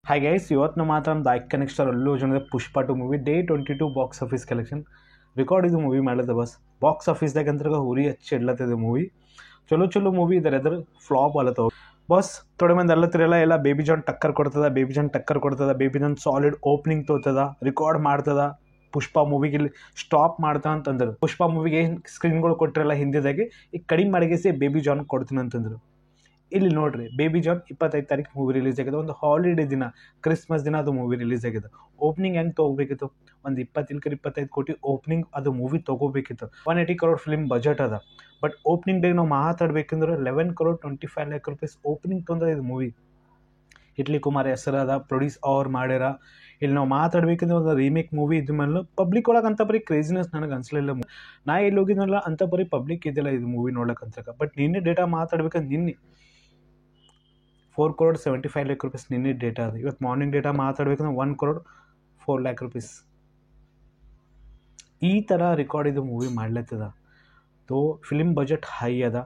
Hi guys, ಇವತ್ತು ನಾವು ಮಾತ್ರ ನಮ್ದು ಐಕನ್ ಸ್ಟಾರ್ ಅಲ್ಲು ಅರ್ಜುನ್ದ ಪುಷ್ಪ 2 movie day 22 box office collection record ಇದು ಮೂವಿ ಮಾಡ್ಲತ್ತ ಬಸ್ ಬಾಕ್ಸ್ ಆಫೀಸ್ದಾಗ ಅಂತ ಹುರಿ ಹಚ್ಚಿ ಇಡ್ಲತ್ತದ ಮೂವಿ ಚಲೋ ಮೂವಿ ಇದಾರೆ ಅದ್ರ ಫ್ಲಾಪ್ ಅಲ್ಲತ್ತವ ಬಸ್ ಥೋಡೆ ಮಂದಿ ಅಲ್ಲತ್ತಿರಲ್ಲ ಎಲ್ಲ ಬೇಬಿ ಜಾನ್ ಟಕ್ಕರ್ ಕೊಡ್ತದ ಬೇಬಿ ಜಾನ್ ಸಾಲಿಡ್ ಓಪನಿಂಗ್ ತೋತದ ರೆಕಾರ್ಡ್ ಮಾಡ್ತದ ಪುಷ್ಪ ಮೂವಿಗೆ ಇಲ್ಲಿ ಸ್ಟಾಪ್ ಮಾಡ್ತಾ ಅಂತಂದ್ರು ಪುಷ್ಪ ಮೂವಿಗೆ ಸ್ಕ್ರೀನ್ಗಳು ಕೊಟ್ಟಿರಲ್ಲ ಹಿಂದಿದಾಗೆ ಈಗ ಕಡಿಮೆ ಮಾಡಿಗೆಸಿ ಬೇಬಿ ಜಾನ್ ಕೊಡ್ತೀನಿ ಅಂತಂದ್ರು. ಇಲ್ಲಿ ನೋಡ್ರಿ ಬೇಬಿ ಜಾನ್ 25 ತಾರೀಕು ಮೂವಿ ರಿಲೀಸ್ ಆಗಿದೆ. ಒಂದು ಹಾಲಿಡೇ ದಿನ ಕ್ರಿಸ್ಮಸ್ ದಿನ ಅದು ಮೂವಿ ರಿಲೀಸ್ ಆಗಿದೆ. ಓಪನಿಂಗ್ ಹೆಂಗೆ ತೊಗೋಬೇಕಿತ್ತು? ಒಂದು 25 ಕೋಟಿ ಓಪನಿಂಗ್ ಅದು ಮೂವಿ ತೊಗೋಬೇಕಿತ್ತು. 180 crore ಫಿಲ್ಮ್ ಬಜೆಟ್ ಅದ. ಬಟ್ ಓಪನಿಂಗ್ ಡೇ ನಾವು ಮಾತಾಡ್ಬೇಕಂದ್ರೆ 11.25 crore ಓಪನಿಂಗ್ ತೊಂದರೆ ಇದು ಮೂವಿ. ಇಟ್ಲಿ ಕುಮಾರ್ ಹೆಸರದ ಪ್ರೊಡ್ಯೂಸ್ ಅವ್ರು ಮಾಡ್ಯಾರ. ಇಲ್ಲಿ ನಾವು ಮಾತಾಡ್ಬೇಕಂದ್ರೆ ಒಂದು ರೀಮೇಕ್ ಮೂವಿ ಇದ್ದ ಮೇಲೆ ಪಬ್ಲಿಕ್ ಒಳಗೆ ಅಂತ ಬರೀ ಕ್ರೇಜಿನೆಸ್ ನನಗೆ ಅನ್ಸಲಿಲ್ಲ. ನಾ ಎಲ್ಲಿ ಹೋಗಿದ್ನಲ್ಲ ಅಂತ ಬರೀ ಪಬ್ಲಿಕ್ ಇದೆಲ್ಲ ಇದು ಮೂವಿ ನೋಡ್ಲಕ್ಕಂತ. ಬಟ್ ನಿನ್ನೆ ಡೇಟಾ ಮಾತಾಡ್ಬೇಕಂದ್ರೆ ನಿನ್ನೆ 4.75 crore ನಿನ್ನೆ ಡೇಟಾ ಅದು. ಇವತ್ತು ಮಾರ್ನಿಂಗ್ ಡೇಟಾ ಮಾತಾಡ್ಬೇಕಂದ್ರೆ 1.4 crore ಈ ಥರ ರೆಕಾರ್ಡ್ ಇದು ಮೂವಿ ಮಾಡ್ಲತ್ತದ. ತೋ ಫಿಲ್ಮ್ ಬಜೆಟ್ ಹೈ ಅದ.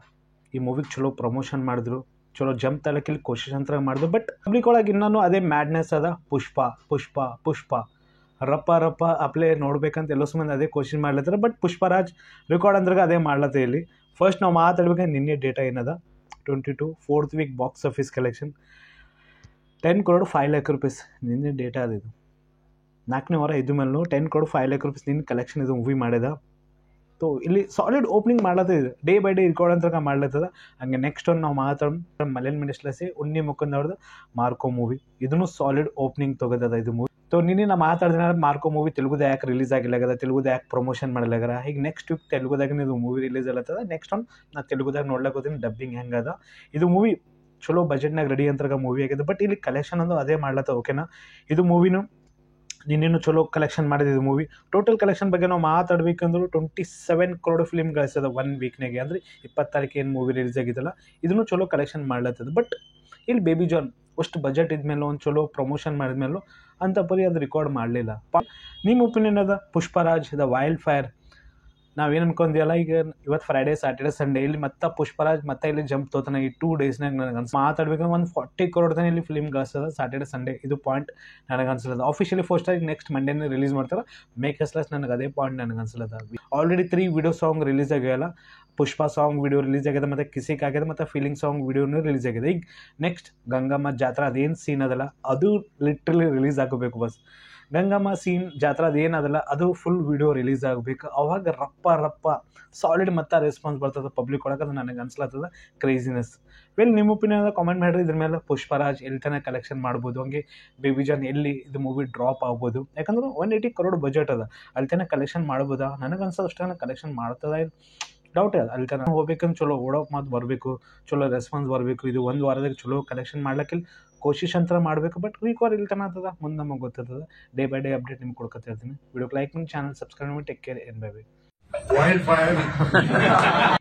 ಈ ಮೂವಿಗೆ ಚಲೋ ಪ್ರಮೋಷನ್ ಮಾಡಿದ್ರು, ಚಲೋ ಜಂಪ್ ತಲಕಿಲ್ಲಿ ಕೋಶಿಶ್ ಅಂತ ಮಾಡಿದ್ರು. ಬಟ್ ಪಬ್ಲಿಕ್ ಒಳಗೆ ಇನ್ನೂ ಅದೇ ಮ್ಯಾಡ್ನೆಸ್ ಅದ. ಪುಷ್ಪ ರಪ್ಪ ಅಪ್ಲೇ ನೋಡ್ಬೇಕಂತ ಎಲ್ಲೋ ಸುಮ್ಮನೆ ಅದೇ ಕೋಶಿಶ್ ಮಾಡ್ಲತ್ತಾರ. ಬಟ್ ಪುಷ್ಪರಾಜ್ ರೆಕಾರ್ಡ್ ಅಂದ್ರೆ ಅದೇ ಮಾಡ್ಲತ್ತ. ಇಲ್ಲಿ ಫಸ್ಟ್ ನಾವು ಮಾತಾಡ್ಬೇಕಂದ್ರೆ ನಿನ್ನೆ ಡೇಟಾ ಏನದ 22 4th week box office collection 10.5 crore ನಿನ್ನೆ ಡೇಟಾ ಅದು. ಇದು 4ನೇ ವಾರ ಇದ್ದು ಮೇಲೂ 10.5 crore ನಿನ್ನ ಕಲೆಕ್ಷನ್ ಇದು ಮೂವಿ ಮಾಡ್ಯದ. ತೋ ಇಲ್ಲಿ ಸಾಲಿಡ್ ಓಪನಿಂಗ್ ಮಾಡ್ಲತ್ತದ. ಇದು ಡೇ ಬೈ ಡೇ ರೆಕಾರ್ಡ್ ಅಂತ ಮಾಡ್ಲತ್ತದ. ಹಂಗೆ ನೆಕ್ಸ್ಟ್ ಒಂದು ನಾವು ಮಾತಾಡೋಣ ಮಲಯಾಳಂ ಮಿನಿಸ್ಟ್ಲಸಿ ಉಣ್ಣಿ ಮುಖಂದ್ ಅವ್ರದ್ದು ಮಾರ್ಕೋ ಮೂವಿ. ಇದನ್ನು ಸಾಲಿಡ್ ಓಪನಿಂಗ್ ತೊಗೋತದ ಇದು ಮೂವಿ. ತೋ ನಿನ್ನೆ ನಾ ಮಾತಾಡಿದ್ರೆ ಮಾರ್ಕೋ ಮೂವಿ ತೆಲುಗುದ ಯಾಕೆ ರಿಲೀಸ್ ಆಗಿಲ್ಲ, ತೆಲುಗುದ ಯಾಕೆ ಪ್ರಮೋಷನ್ ಮಾಡಲಾಗ್ಯಾರ. ಈಗ ನೆಕ್ಸ್ಟ್ ವೀಕ್ ತೆಲುಗುದಾಗ ಇದು ಮೂವಿ ರಿಲೀಸ್ ಆಗತ್ತದ. ನೆಕ್ಸ್ಟ್ ಒಂದು ನಾ ತೆಲುಗುದಾಗ ನೋಡ್ಲಕ್ಕೆ ಹೋಗ್ತೀನಿ ಡಬ್ಬಿಂಗ್ ಹೆಂಗದ. ಇದು ಮೂವಿ ಚಲೋ ಬಜೆಟ್ನಾಗ ರೆಡಿ ಅಂತ ಮೂವಿ ಆಗಿದೆ. ಬಟ್ ಇಲ್ಲಿ ಕಲೆಕ್ಷನ್ ಒಂದು ಅದೇ ಮಾಡ್ಲತ್ತ. ಓಕೆನಾ, ಇದು ಮೂವಿನೂ ನಿನ್ನೇನು ಚಲೋ ಕಲೆಕ್ಷನ್ ಮಾಡಿದೆ ಇದು ಮೂವಿ. ಟೋಟಲ್ ಕಲೆಕ್ಷನ್ ಬಗ್ಗೆ ನಾವು ಮಾತಾಡ್ಬೇಕಂದ್ರೆ 27 crore ಫಿಲ್ಮ್ ಗಳಿಸ್ತದ 1 ವೀಕ್ನಾಗೆ. ಅಂದರೆ 20 ತಾರೀಕು ಏನು ಮೂವಿ ರಿಲೀಸ್ ಆಗಿದ್ದಲ್ಲ ಇದನ್ನು ಚಲೋ ಕಲೆಕ್ಷನ್ ಮಾಡ್ಲತ್ತದ. ಬಟ್ ಇಲ್ಲಿ ಬೇಬಿ ಜಾನ್ ಅಷ್ಟು ಬಜೆಟ್ ಇದ್ಮೇಲೆ ಒಂದು ಚಲೋ ಪ್ರಮೋಷನ್ ಮಾಡಿದ್ಮೇಲೂ ಅಂತ ಪರಿ ಅದು ರೆಕಾರ್ಡ್ ಮಾಡಲಿಲ್ಲ. ನಿಮ್ಮ ಒಪಿನಿಯನ್ ಅದ ಪುಷ್ಪರಾಜ್ ದ ವೈಲ್ಡ್ ಫೈರ್ ನಾವೇನು ಅನ್ಕೊಂತೀವಲ್ಲ. ಈಗ ಇವತ್ತು ಫ್ರೈಡೇ ಸ್ಯಾಟರ್ಡೆ ಸಂಡೇ ಇಲ್ಲಿ ಮತ್ತೆ ಪುಷ್ಪರಾಜ್ ಮತ್ತೆ ಇಲ್ಲಿ ಜಂಪ್ ತೋತಾನೆ ಈ 2 ಡೇಸ್ನಾಗ. ನನಗೆ ಮಾತಾಡ್ಬೇಕಂದ್ರೆ ಒಂದು 40 crore ತನಕ ಇಲ್ಲಿ ಫಿಲ್ಮ್ ಗಳಿಸ್ತದ ಸ್ಯಾಟರ್ಡೆ ಸಂಡೇ. ಇದು ಪಾಯಿಂಟ್ ನನಗೆ ಅನ್ಸಲದ. ಆಫಿಷಿಯಲಿ ಫಸ್ಟ್ ತಾರೀಕು ನೆಕ್ಸ್ಟ್ ಮಂಡೇನೇ ರಿಲೀಸ್ ಮಾಡ್ತಾರೆ. ಮೇಕರ್ಸ್ಲೆಸ್ ನನಗೆ ಅದೇ ಪಾಯಿಂಟ್ ನನಗೆ ಅನ್ಸಲದ. ಆಲ್ರೆಡಿ 3 ವಿಡಿಯೋ ಸಾಂಗ್ ರಿಲೀಸ್ ಆಗ್ಯಾವಲ್ಲ. ಪುಷ್ಪ ಸಾಂಗ್ ವಿಡಿಯೋ ರಿಲೀಸ್ ಆಗಿದೆ, ಮತ್ತು ಕಿಸಿಕ್ ಆಗಿದೆ, ಮತ್ತು ಫೀಲಿಂಗ್ ಸಾಂಗ್ ವಿಡಿಯೋನೂ ರಿಲೀಸ್ ಆಗಿದೆ. ಈಗ ನೆಕ್ಸ್ಟ್ ಗಂಗಮ್ಮ ಜಾತ್ರಾ ಅದೇನು ಸೀನ್ ಅದಲ್ಲ ಅದು ಲಿಟ್ರಲಿ ರಿಲೀಸ್ ಆಗಬೇಕು. ಬಸ್ ಗಂಗಮ್ಮ ಸೀನ್ ಜಾತ್ರಾ ಅದೇನದಲ್ಲ ಅದು ಫುಲ್ ವಿಡಿಯೋ ರಿಲೀಸ್ ಆಗಬೇಕು. ಅವಾಗ ರಪ್ಪ ಸಾಲಿಡ್ ಮತ್ತೆ ರೆಸ್ಪಾನ್ಸ್ ಬರ್ತದೆ ಪಬ್ಲಿಕ್ ಒಳಗೆ. ಅದು ನನಗೆ ಅನ್ಸ್ಲತ್ತದ ಕ್ರೇಜಿನೆಸ್. ವೆಲ್ ನಿಮ್ಮ ಒಪಿನಿಯನ್ ಕಾಮೆಂಟ್ ಮಾಡಿರಿ. ಇದ್ರ ಮೇಲೆ ಪುಷ್ಪರಾಜ್ ಎಲ್ಲಿ ತನಕ ಕಲೆಕ್ಷನ್ ಮಾಡ್ಬೋದು, ಹಂಗೆ ಬೇಬಿ ಜಾನ್ ಎಲ್ಲಿ ಇದು ಮೂವಿ ಡ್ರಾಪ್ ಆಗ್ಬೋದು. ಯಾಕಂದ್ರೆ 180 crore ಬಜೆಟ್ ಅದ. ಅಲ್ಲಿ ತನಕ ಕಲೆಕ್ಷನ್ ಮಾಡ್ಬೋದಾ? ನನಗೆ ಅನ್ಸೋದಷ್ಟು ಕಲೆಕ್ಷನ್ ಮಾಡ್ತದ ಡೌಟ್ ಅದ. ಅಲ್ಲಿ ತನಕ ಹೋಗ್ಬೇಕಂದ್ರೆ ಚಲೋ ಓಡೋಕೆ ಮಾತು ಬರಬೇಕು, ಚಲೋ ರೆಸ್ಪಾನ್ಸ್ ಬರಬೇಕು. ಇದು ಒಂದು ವಾರದಾಗ ಚಲೋ ಕಲೆಕ್ಷನ್ ಮಾಡ್ಲಿಕ್ಕೆ ಕೋಶಿಶ್ ಅಂತ ಮಾಡಬೇಕು. ಬಟ್ ವೀಕ್ ಇಲ್ಲಿ ತನ ಆಗ್ತದ ಮುಂದೆ ನಮಗೆ ಗೊತ್ತಿರ್ತದೆ. ಡೇ ಬೈ ಡೇ ಅಪ್ಡೇಟ್ ನಿಮ್ಗೆ ಕೊಡ್ಕೊತಿರ್ತೀನಿ. ವಿಡಿಯೋಕ್ಕೆ ಲೈಕ್ ಮಾಡಿ, ಚಾನಲ್ ಸಬ್ಸ್ಕ್ರೈಬ್ ಮಾಡಿ. Take care. ಬೈ.